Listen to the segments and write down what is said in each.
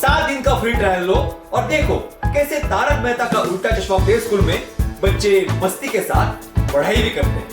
7 दिन का free trial लो और देखो कैसे तारक मेहता का उल्टा चश्मा प्ले स्कूल में बच्चे मस्ती के साथ पढ़ाई भी करते हैं।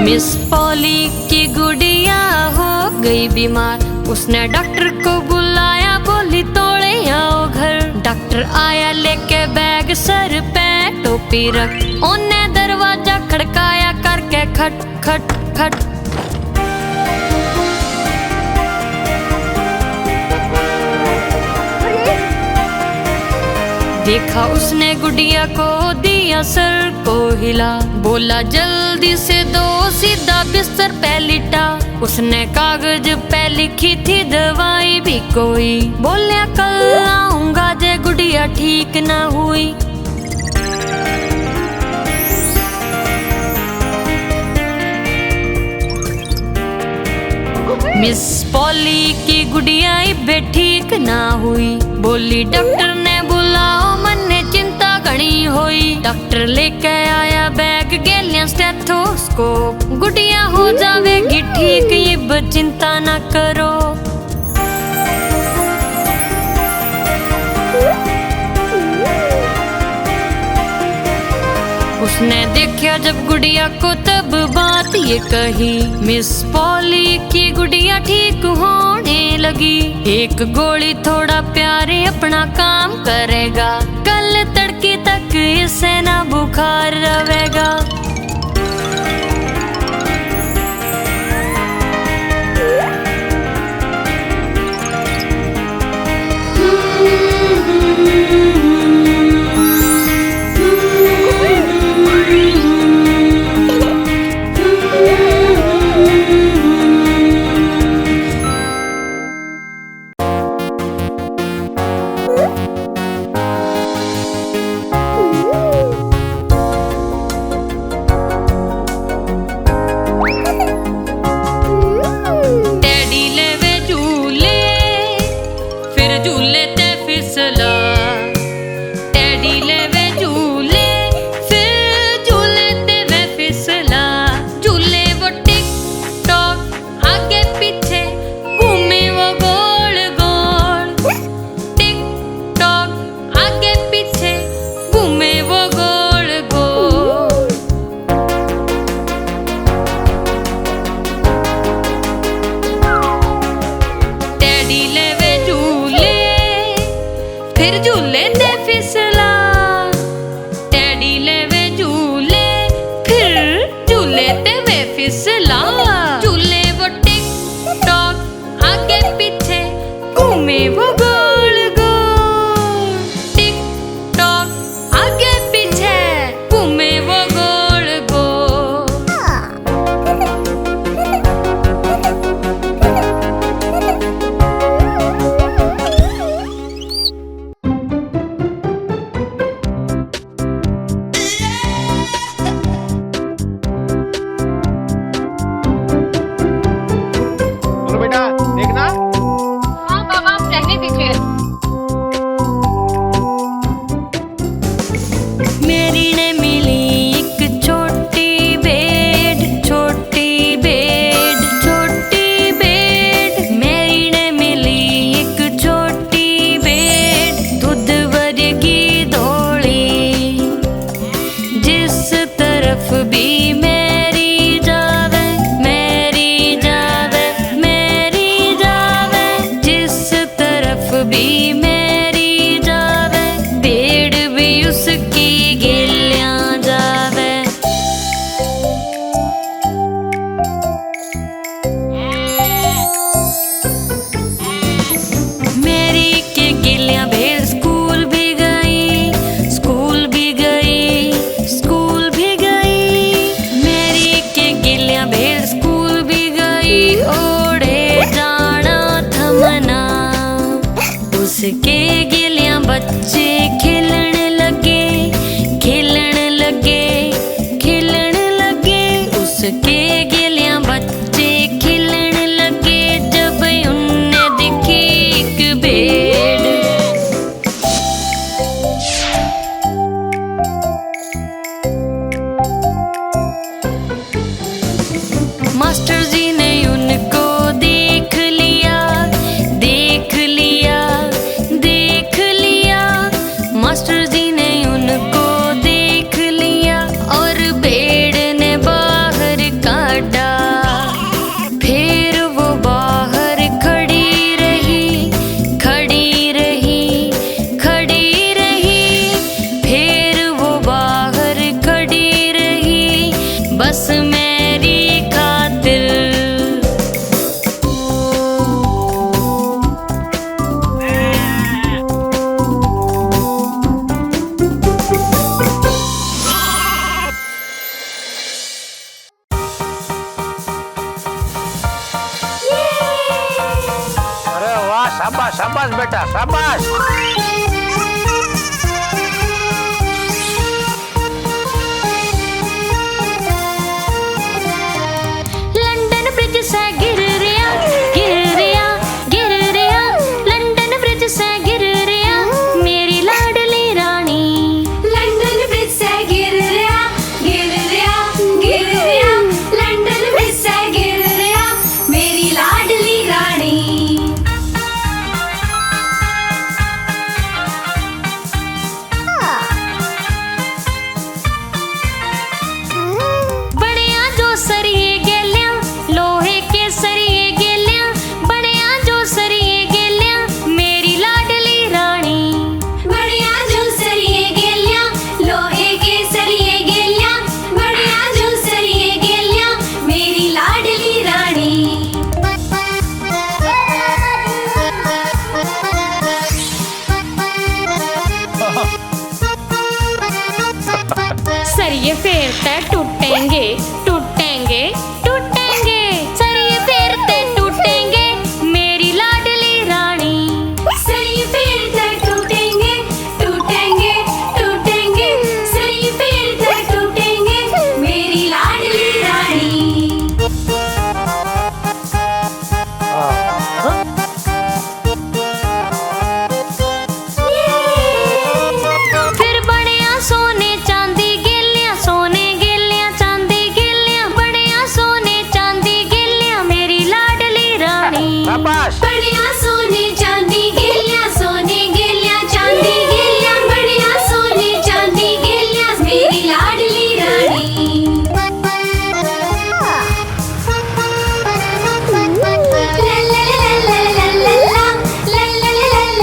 मिस पॉली की गुड़िया हो गई बीमार, उसने डॉक्टर को बुलाया, बोली तोड़े आओ घर। डॉक्टर आया लेके बैग सर पे टोपी रख, उन्हें दरवाजा खड़काया करके खट खट खट। देखा उसने गुड़िया को, दिया सर को हिला, बोला जल्दी से दो, सीधा बिस्तर पे लिटा। उसने कागज पे लिखी थी दवाई भी कोई, बोलिया कल आऊंगा जे गुड़िया ठीक ना हुई। मिस पॉली की गुड़िया बे ठीक ना हुई, बोली डॉक्टर ने बुलाओ, मन ने चिंता घनी हुई। डॉक्टर लेके आया बैग गेलिया स्टेथोस्कोप, गुड़िया हो जावेगी ठीक, ये चिंता ना करो। उसने देखा जब गुड़िया को तब बात ये कही, मिस पॉली की गुड़िया ठीक होने लगी। एक गोली थोड़ा प्यारे अपना काम करेगा, कल तड़के तक इसे ना बुखार रहेगा। उसके गिलियां बच्चे खेलन लगे, खेलन लगे, खेलन लगे। उसके गिलियां बच्चे खेलन लगे जब उनने देखी एक भेड़। मास्टर जी ने उनको देख लिया, देख लिया, देख लिया। मास्टर जी ने उनको देख लिया और भेड़ ने बाहर काटा। फिर वो बाहर खड़ी रही, खड़ी रही, खड़ी रही। फिर वो बाहर खड़ी रही बस मेरी खातिर। अरे वाह, शाबाश शाबाश बेटा शाबाश। लंदन ब्रिज से गिर रिया, गिर रिया, गिर रिया। लंदन ब्रिज से गिर रिया मेरी लाडली रानी। लंदन ब्रिज से गिर रिया, गिर रिया, गिर रिया। लंदन ब्रिज से गिर रिया मेरी लाडली रानी। बड़िया जो सरिये गेलियां, लोहे के सरिये गेलियां। बड़िया जो सरिये गेलियां मेरी लाडली रानी। बढ़िया जो सरिये गेलियां, लोहे के सरिये गेलियां। बढ़िया जो सरिये गेलियां मेरी लाडली रानी। सरिये फेरते टूटेंगे, टूटेंगे, टूटेंगे। सरिये फेरते टूटेंगे मेरी लाडली रानी। सरिये फेरते टूटेंगे, टूटेंगे, टूटेंगे। सरिये फेरते टूटेंगे मेरी लाडली रानी। फिर बड़िया सोने चांदी गेलियां, सोने गेलियां चांदी गेलियां। बड़िया सोने चांदी गेलियां मेरी लाडली रानी। शाबाश। बढ़िया सोने चांदी गेलियां, सोने गेलियां चांदी गेलियां। बढ़िया सोने चांदी गेलियां मेरी लाडली रानी। ला ला ला ला ला ला ला, ला ला ला ला ला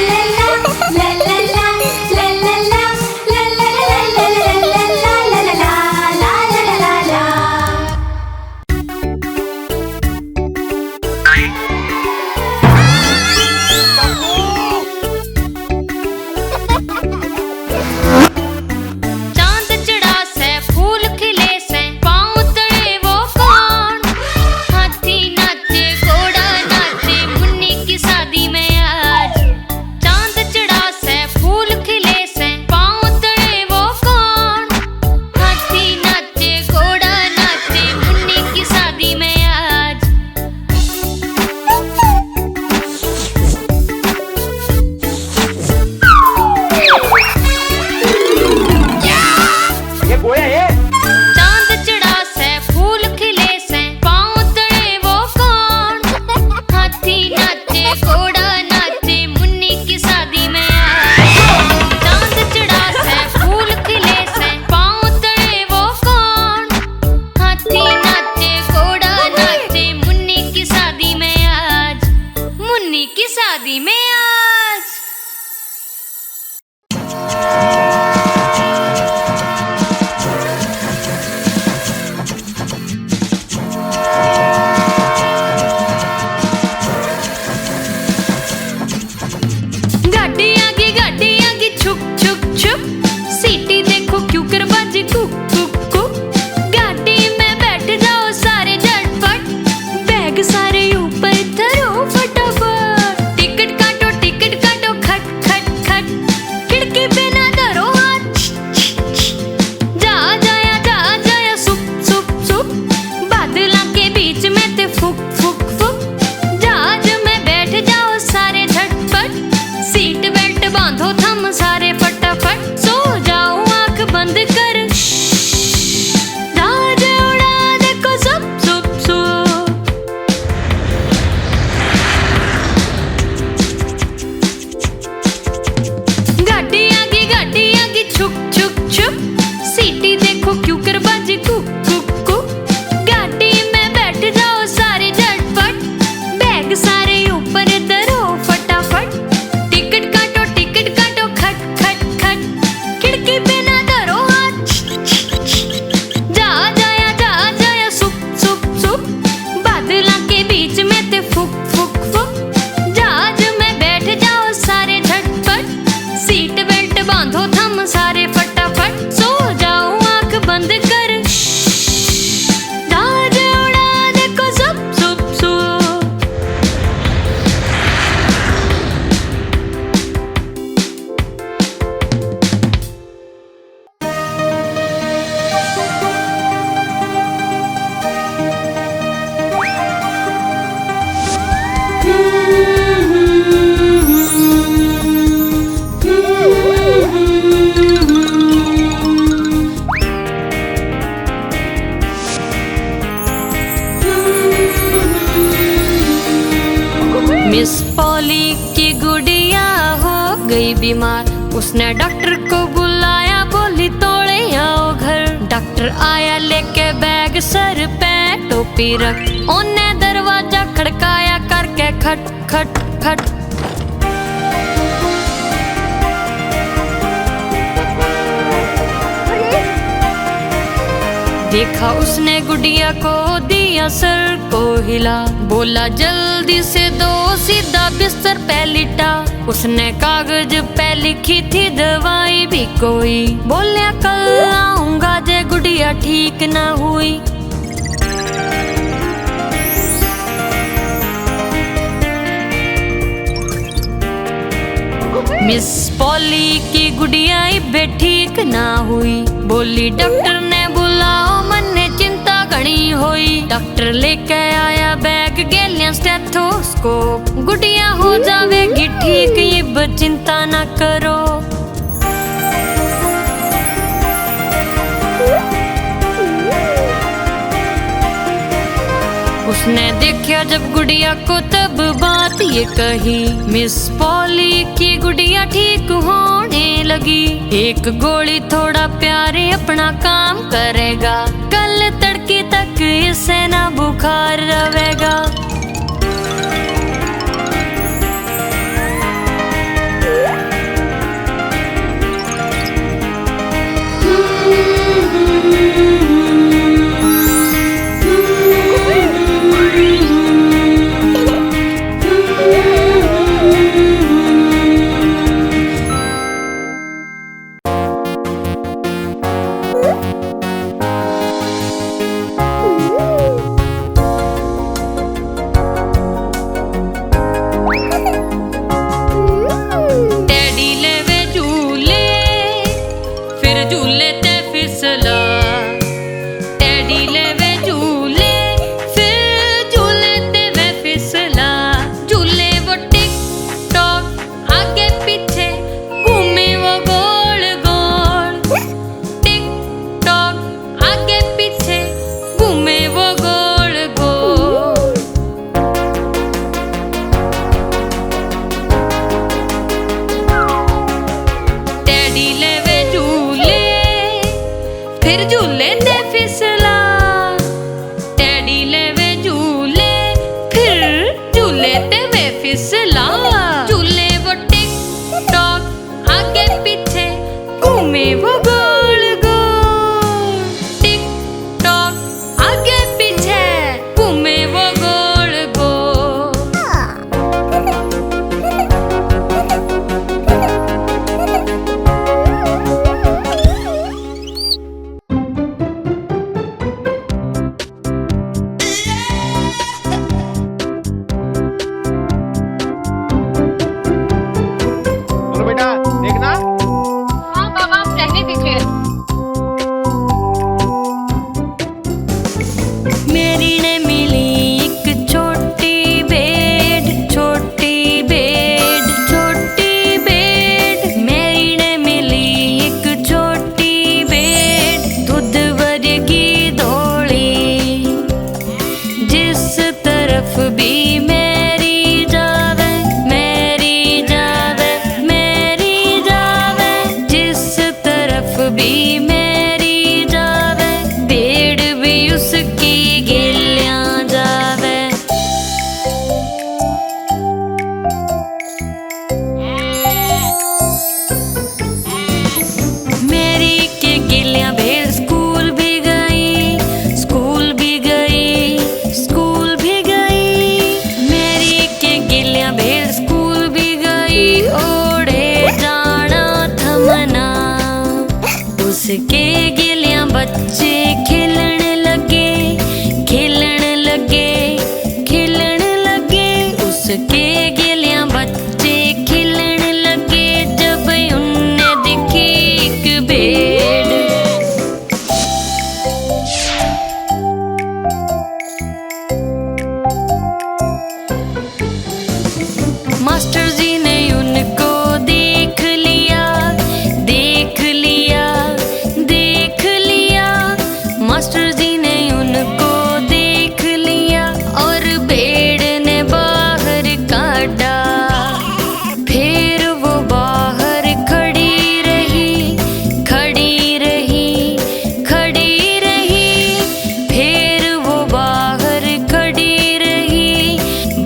ला ला, ला ला ला ला ला ला, ला ला ला ला ला ला ला ला ला ला। बीच में ते फुक फुक फुक। जहाज में बैठ जाओ सारे झटपट, सीट बेल्ट बांधो थम सारे फटाफट। सो जाओ आंख बंद कर, जहाज उड़ा देखो सुप सुप सुप। मिस पॉली की गुड़िया हो गई बीमार, उसने डॉक्टर को बुलाया, बोली तोड़े आओ घर। डॉक्टर आया लेके बैग सर पे टोपी रख, ओने दरवाजा खड़काया करके खट खट खट। देखा उसने गुड़िया को, दिया सर को हिला, बोला जल्दी से दो सीधा बिस्तर पे लिटा। उसने कागज पे लिखी थी दवाई भी कोई, बोला कल आऊंगा जे गुड़िया ठीक ना हुई। मिस पॉली की गुड़िया बे ठीक ना हुई, बोली डॉक्टर ने बुलाओ मन ने चिंता घनी होई। डॉक्टर लेके आया बैग गेलिया स्टेथोस्कोप, गुड़िया हो जावेगी ठीक इब चिंता ना करो। उसने देखा जब गुड़िया को तब बात ये कही, मिस पॉली की गुड़िया ठीक होने लगी। एक गोली थोड़ा प्यारे अपना काम करेगा, कल तड़के तक इसे ना बुखार रहेगा।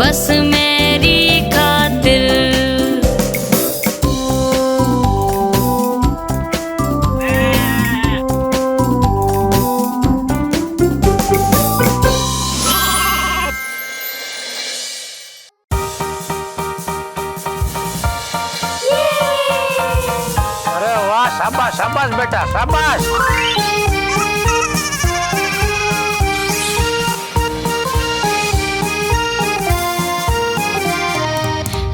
बस मेरी खातिर। अरे वाह, शाबाश शाबाश बेटा शाबाश।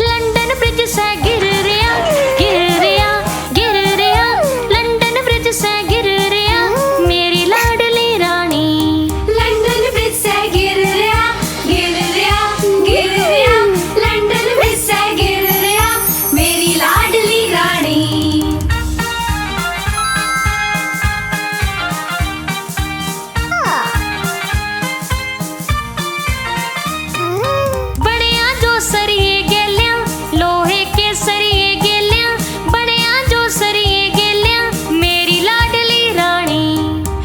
लंदन ब्रिज से गिर रिया, गिर रिया, गिर रिया, लंदन ब्रिज से गिर रिया मेरी लाडली रानी। लंदन ब्रिज से गिर रिया, गिर रिया, गिर रिया, लंदन ब्रिज से गिर रिया मेरी लाडली रानी। बड़िया जो सरिये गेलिया, लोहे के सरिये गेलिया, बड़िया जो सरिये गेलिया मेरी लाडली रानी।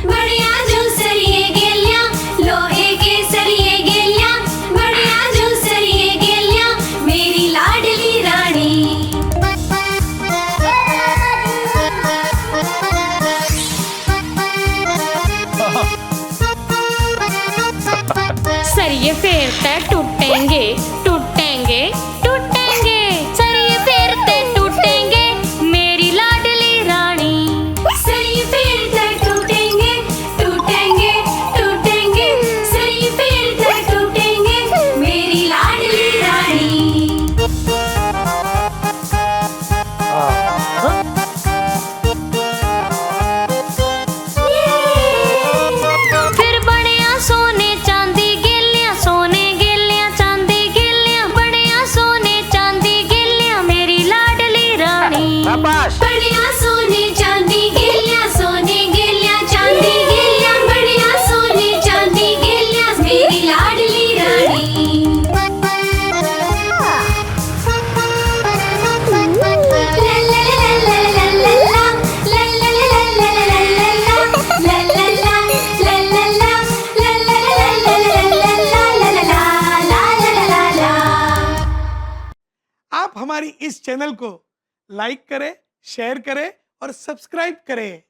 बढ़िया जो सरिये गेलिया, लोहे के सरिये गेलिया, बढ़िया जो सरिये गेलिया मेरी लाडली रानी। सरिये फेरते टूटेंगे, टूटेंगे, टूटेंगे, सरिये फेरते टूटेंगे मेरी लाडली रानी। सरिये फेरते टूटेंगे, टूटेंगे, टूटेंगे, सरिये फेरते टूटेंगे मेरी लाडली रानी। फिर बड़िया सोने चांदी गेलिया, सोने गेलिया चांदी गेलिया, बड़िया सोने चांदी गेलिया मेरी लाडली रानी। शाबाश। बढ़िया सोने चांदी गेलिया, सोने गेलिया चांदी गेलिया, बढ़िया सोने चांदी गेलिया मेरी लाडली रानी। आप हमारी इस चैनल को लाइक करें, शेयर करें और सब्सक्राइब करें।